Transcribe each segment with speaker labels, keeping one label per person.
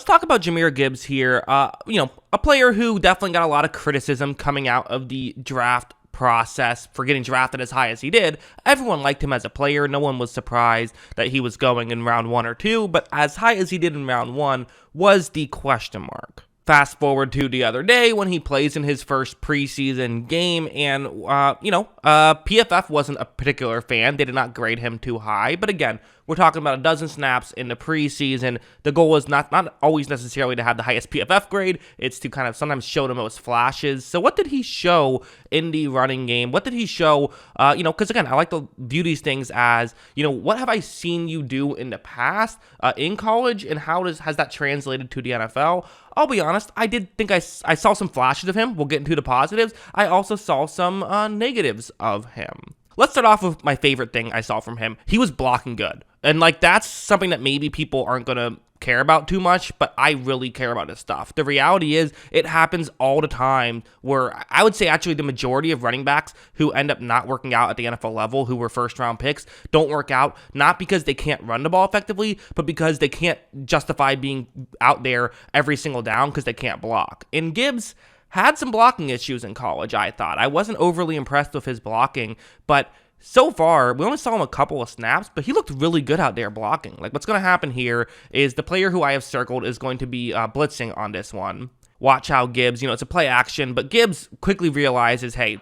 Speaker 1: let's talk about Jahmyr Gibbs here. A player who definitely got a lot of criticism coming out of the draft process for getting drafted as high as he did. Everyone liked him as a player. No one was surprised that he was going in round 1 or 2, but as high as he did in round 1 was the question mark. Fast forward to the other day when he plays in his first preseason game, and, PFF wasn't a particular fan. They did not grade him too high, but again, we're talking about a dozen snaps in the preseason. The goal is not always necessarily to have the highest PFF grade. It's to kind of sometimes show the most flashes. So what did he show in the running game? What did he show? Because again, I like to view these things as, what have I seen you do in the past in college, and how has that translated to the NFL? I'll be honest, I did think I saw some flashes of him. We'll get into the positives. I also saw some negatives of him. Let's start off with my favorite thing I saw from him. He was blocking good. And that's something that maybe people aren't going to care about too much, but I really care about his stuff. The reality is it happens all the time, where I would say actually the majority of running backs who end up not working out at the NFL level, who were first round picks, don't work out, not because they can't run the ball effectively, but because they can't justify being out there every single down because they can't block. And Gibbs had some blocking issues in college, I thought. I wasn't overly impressed with his blocking, but so far, we only saw him a couple of snaps, but he looked really good out there blocking. What's going to happen here is the player who I have circled is going to be blitzing on this one. Watch how Gibbs, it's a play action, but Gibbs quickly realizes, hey,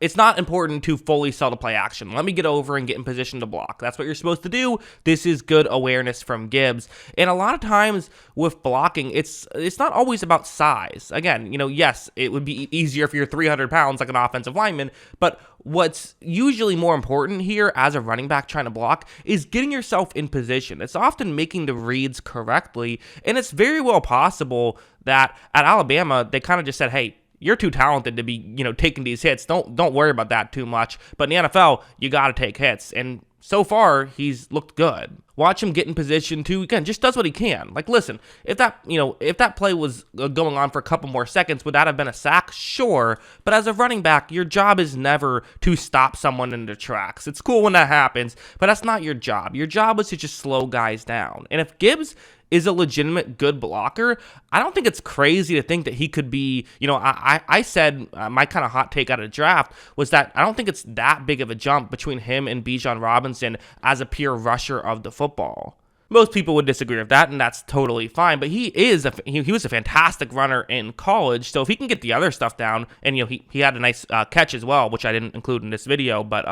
Speaker 1: it's not important to fully sell the play action. Let me get over and get in position to block. That's what you're supposed to do. This is good awareness from Gibbs. And a lot of times with blocking, it's not always about size. Again, yes, it would be easier if you're 300 pounds like an offensive lineman, but what's usually more important here as a running back trying to block is getting yourself in position. It's often making the reads correctly, and it's very well possible that at Alabama, they kind of just said, hey, you're too talented to be, taking these hits. Don't worry about that too much. But in the NFL, you got to take hits. And so far, he's looked good. Watch him get in position to, again, just does what he can. Listen, if that play was going on for a couple more seconds, would that have been a sack? Sure. But as a running back, your job is never to stop someone in their tracks. It's cool when that happens, but that's not your job. Your job is to just slow guys down. And if Gibbs is a legitimate good blocker, I don't think it's crazy to think that he could be, I said my kind of hot take out of the draft was that I don't think it's that big of a jump between him and Bijan Robinson as a pure rusher of the football. Most people would disagree with that, and that's totally fine, but he was a fantastic runner in college, so if he can get the other stuff down, and he had a nice catch as well, which I didn't include in this video, but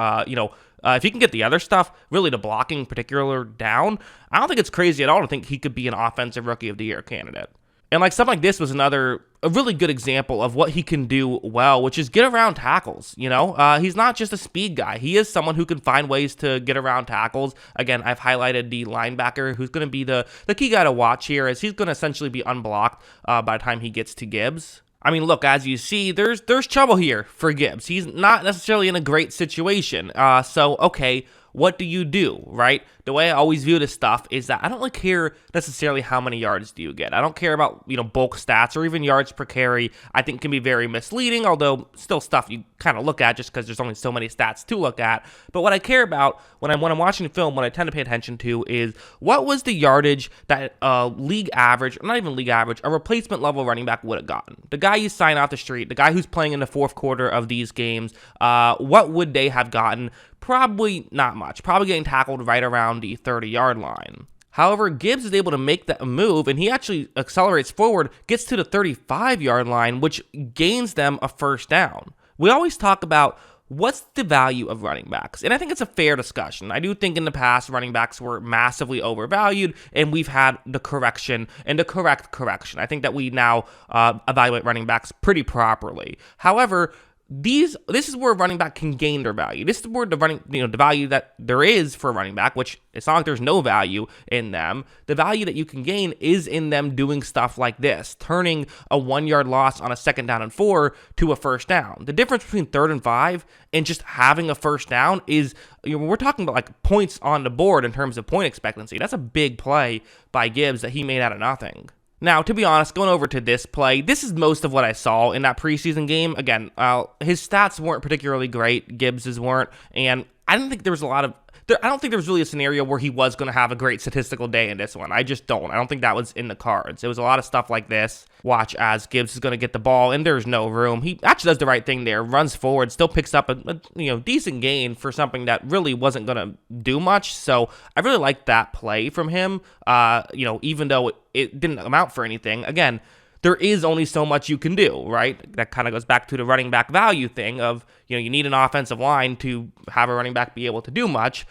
Speaker 1: if he can get the other stuff, really the blocking in particular, down, I don't think it's crazy at all to think he could be an offensive rookie of the year candidate. And something like this was a really good example of what he can do well, which is get around tackles. He's not just a speed guy. He is someone who can find ways to get around tackles. Again, I've highlighted the linebacker who's going to be the key guy to watch here, as he's going to essentially be unblocked by the time he gets to Gibbs. I mean, look, as you see, there's trouble here for Gibbs. He's not necessarily in a great situation. Okay, what do you do, right? The way I always view this stuff is that I don't really care necessarily how many yards do you get. I don't care about, bulk stats or even yards per carry. I think can be very misleading, although still stuff you kind of look at just because there's only so many stats to look at. But what I care about when I'm watching film, what I tend to pay attention to is what was the yardage that league average, or not even league average, a replacement level running back would have gotten. The guy you sign off the street, the guy who's playing in the fourth quarter of these games, what would they have gotten? Probably not much. Probably getting tackled right around the 30-yard line. However, Gibbs is able to make that move, and he actually accelerates forward, gets to the 35-yard line, which gains them a first down. We always talk about what's the value of running backs, and I think it's a fair discussion. I do think in the past running backs were massively overvalued, and we've had the correction and the correct correction. I think that we now evaluate running backs pretty properly. However, this is where a running back can gain their value. This is where the value that there is for a running back, which it's not like there's no value in them. The value that you can gain is in them doing stuff like this, turning a 1-yard loss on a 2nd down and 4 to a first down. The difference between 3rd and 5 and just having a first down is, we're talking about points on the board in terms of point expectancy. That's a big play by Gibbs that he made out of nothing. Now, to be honest, going over to this play, this is most of what I saw in that preseason game. Again, his stats weren't particularly great, Gibbs's weren't, and I didn't think there I don't think there was really a scenario where he was going to have a great statistical day in this one. I just don't. I don't think that was in the cards. It was a lot of stuff like this. Watch as Gibbs is going to get the ball, and there's no room. He actually does the right thing there, runs forward, still picks up a decent gain for something that really wasn't going to do much. So I really liked that play from him, even though it didn't amount for anything. Again, there is only so much you can do, right? That kind of goes back to the running back value thing of, you need an offensive line to have a running back be able to do much.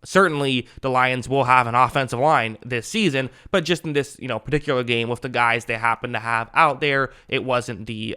Speaker 1: Certainly the Lions will have an offensive line this season, but just in this, particular game with the guys they happen to have out there, it wasn't the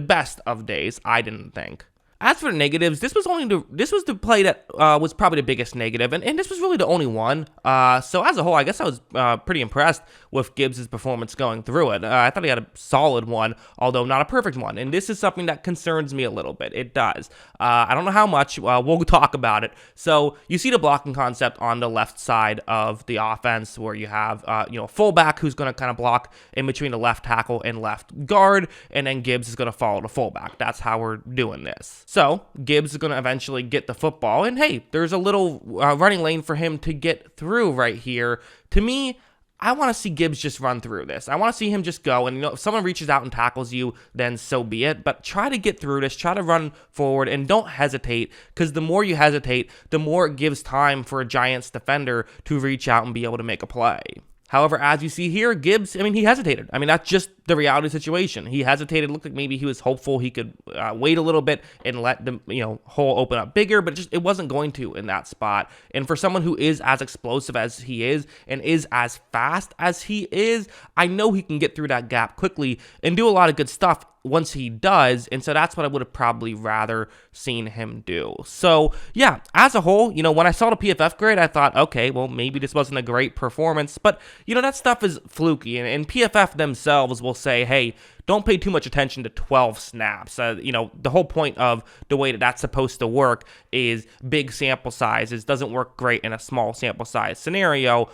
Speaker 1: best of days, I didn't think. As for the negatives, this was the play that was probably the biggest negative, and this was really the only one. So as a whole, I guess I was pretty impressed with Gibbs' performance going through it. I thought he had a solid one, although not a perfect one, and this is something that concerns me a little bit. It does. I don't know how much. We'll talk about it. So you see the blocking concept on the left side of the offense, where you have a fullback who's going to kind of block in between the left tackle and left guard, and then Gibbs is going to follow the fullback. That's how we're doing this. So Gibbs is going to eventually get the football, and hey, there's a little running lane for him to get through right here. To me, I want to see Gibbs just run through this. I want to see him just go, and if someone reaches out and tackles you, then so be it. But try to get through this, try to run forward, and don't hesitate, because the more you hesitate, the more it gives time for a Giants defender to reach out and be able to make a play. However, as you see here, Gibbs, he hesitated. That's just the reality of the situation. He hesitated, looked like maybe he was hopeful he could wait a little bit and let the hole open up bigger, but it wasn't going to in that spot. And for someone who is as explosive as he is and is as fast as he is, I know he can get through that gap quickly and do a lot of good stuff once he does, and so that's what I would have probably rather seen him do. So yeah, as a whole, when I saw the PFF grade, I thought, okay, well, maybe this wasn't a great performance, but that stuff is fluky, and PFF themselves will say, hey, don't pay too much attention to 12 snaps. The whole point of the way that that's supposed to work is big sample sizes. Doesn't work great in a small sample size scenario,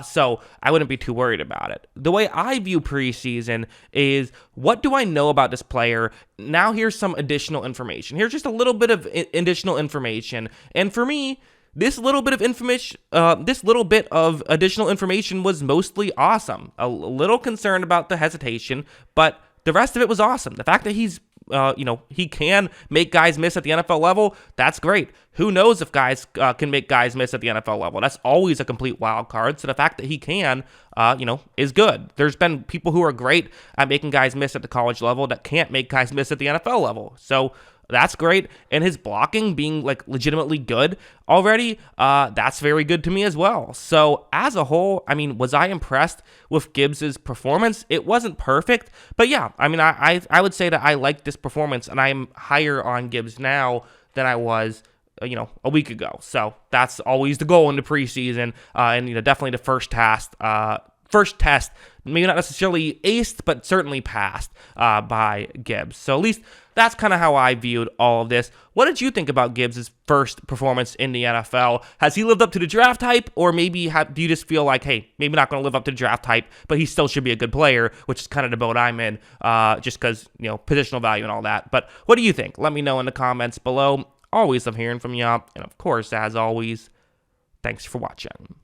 Speaker 1: so I wouldn't be too worried about it. The way I view preseason is, what do I know about this player? Now here's some additional information. Here's just a little bit of additional information, and for me, this little bit of additional information was mostly awesome. A little concerned about the hesitation, but the rest of it was awesome. The fact that he's, he can make guys miss at the NFL level, that's great. Who knows if guys can make guys miss at the NFL level? That's always a complete wild card. So the fact that he can, is good. There's been people who are great at making guys miss at the college level that can't make guys miss at the NFL level. So that's great. And his blocking being legitimately good already, that's very good to me as well. So as a whole, was I impressed with Gibbs's performance? It wasn't perfect, but yeah, I would say that I like this performance, and I'm higher on Gibbs now than I was a week ago. So that's always the goal in the preseason, and definitely the first test, maybe not necessarily aced, but certainly passed by Gibbs. So at least that's kind of how I viewed all of this. What did you think about Gibbs' first performance in the NFL? Has he lived up to the draft hype, or maybe do you just feel like, hey, maybe not going to live up to the draft hype, but he still should be a good player, which is kind of the boat I'm in, just because, positional value and all that. But what do you think? Let me know in the comments below. Always love hearing from you. And of course, as always, thanks for watching.